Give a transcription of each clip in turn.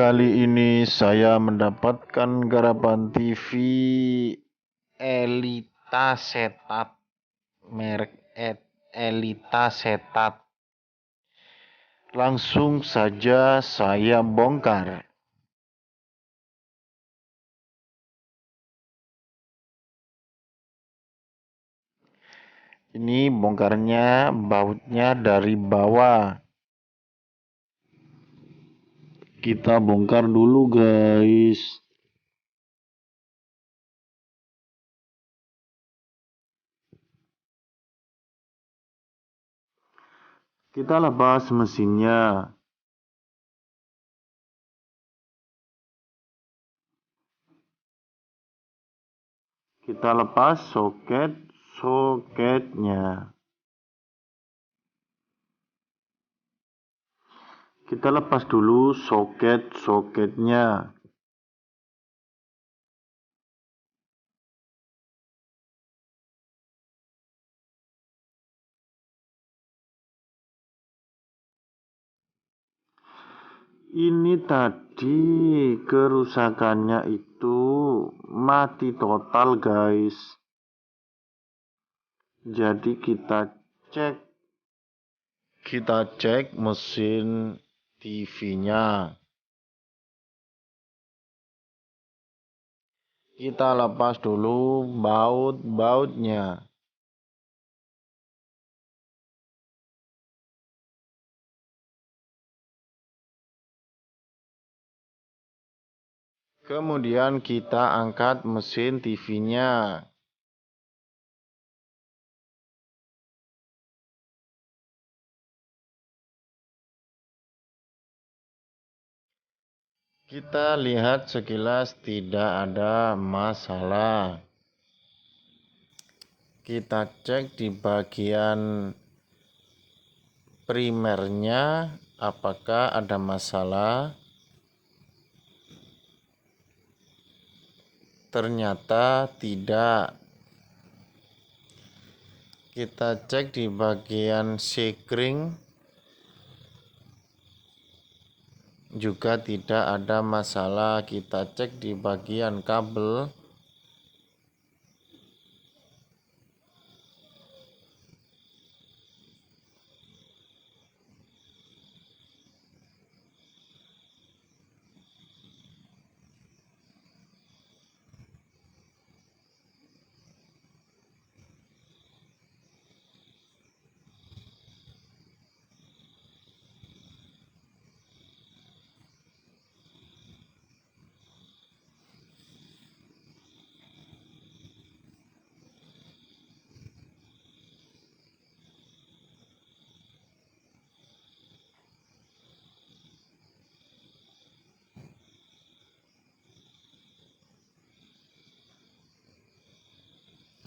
Kali ini saya mendapatkan garapan TV Elitasetat, merek Elitasetat. Langsung saja saya bongkar. Ini bongkarnya bautnya dari bawah. Kita bongkar dulu, guys. Kita lepas mesinnya. Kita lepas soketnya. Kita lepas dulu soketnya. Ini tadi kerusakannya itu mati total, guys. Jadi kita cek mesin TV-nya. Kita lepas dulu baut-bautnya. Kemudian kita angkat mesin TV-nya. Kita lihat sekilas tidak ada masalah. Kita cek di bagian primernya apakah ada masalah. Ternyata tidak. Kita cek di bagian sekring juga tidak ada masalah. Kita cek di bagian kabel.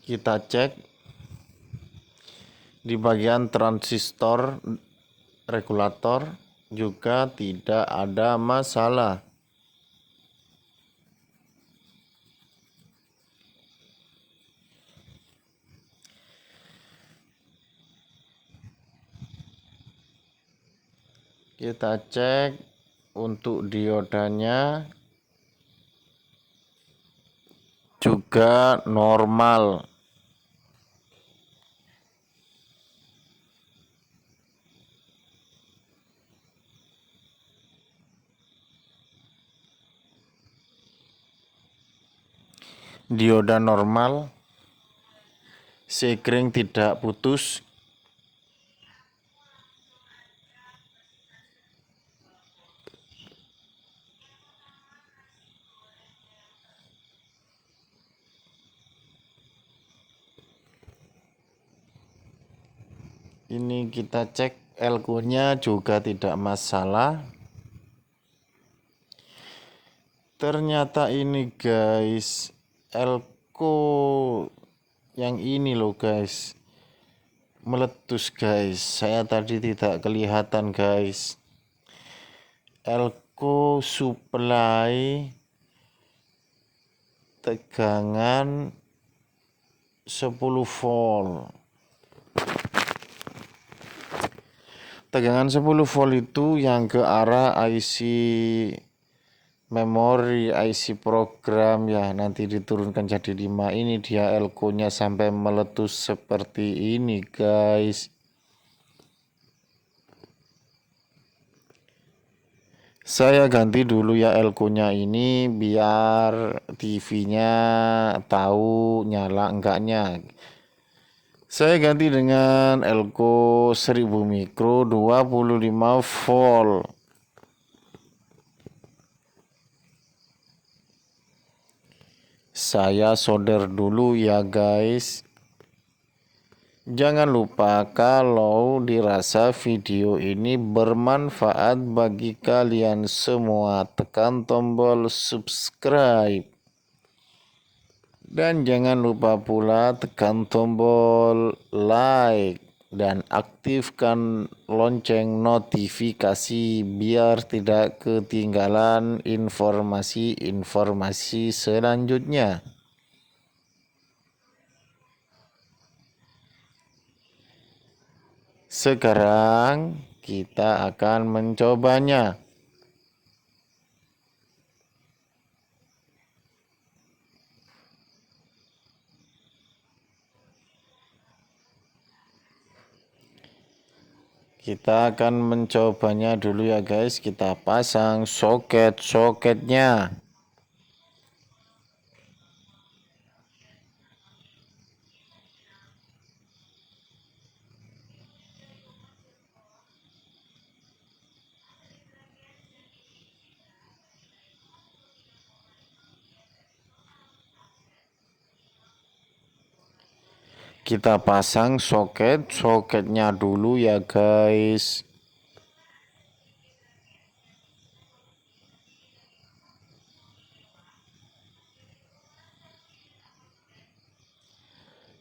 Kita cek di bagian transistor regulator juga tidak ada masalah. Kita cek untuk diodanya juga normal. Dioda normal, sekring tidak putus. Ini kita cek elko-nya juga tidak masalah. Ternyata ini, guys, elko yang ini loh, guys, meletus, guys. Saya tadi tidak kelihatan, guys. Elko supply tegangan 10 volt. Tegangan 10 volt itu yang ke arah IC memori IC program ya nanti diturunkan jadi 5. Ini dia elko-nya sampai meletus seperti ini guys. Saya ganti dulu ya elko-nya ini biar TV-nya tahu nyala enggaknya. Saya ganti dengan elko 1000 mikro 25 volt. Saya solder dulu ya guys. Jangan lupa kalau dirasa video ini bermanfaat bagi kalian semua, tekan tombol subscribe. Dan jangan lupa pula tekan tombol like dan aktifkan lonceng notifikasi biar tidak ketinggalan informasi-informasi selanjutnya. Sekarang kita akan mencobanya. Kita akan mencobanya dulu ya guys. Kita pasang soket-soketnya. Kita pasang soketnya dulu ya guys.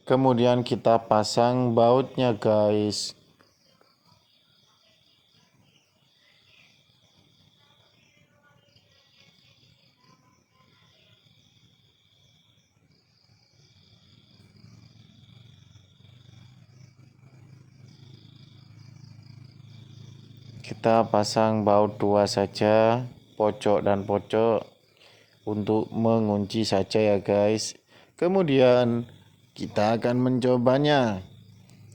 Kemudian kita pasang bautnya guys. Kita pasang baut 2 saja, pojok dan pojok untuk mengunci saja ya guys. Kemudian kita akan mencobanya.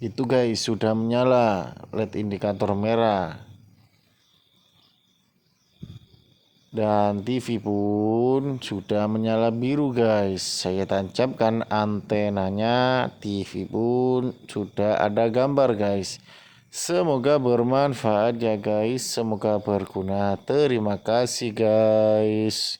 Itu guys sudah menyala LED indikator merah. Dan TV pun sudah menyala biru guys. Saya tancapkan antenanya, TV pun sudah ada gambar guys. Semoga bermanfaat ya guys, semoga berguna. Terima kasih guys.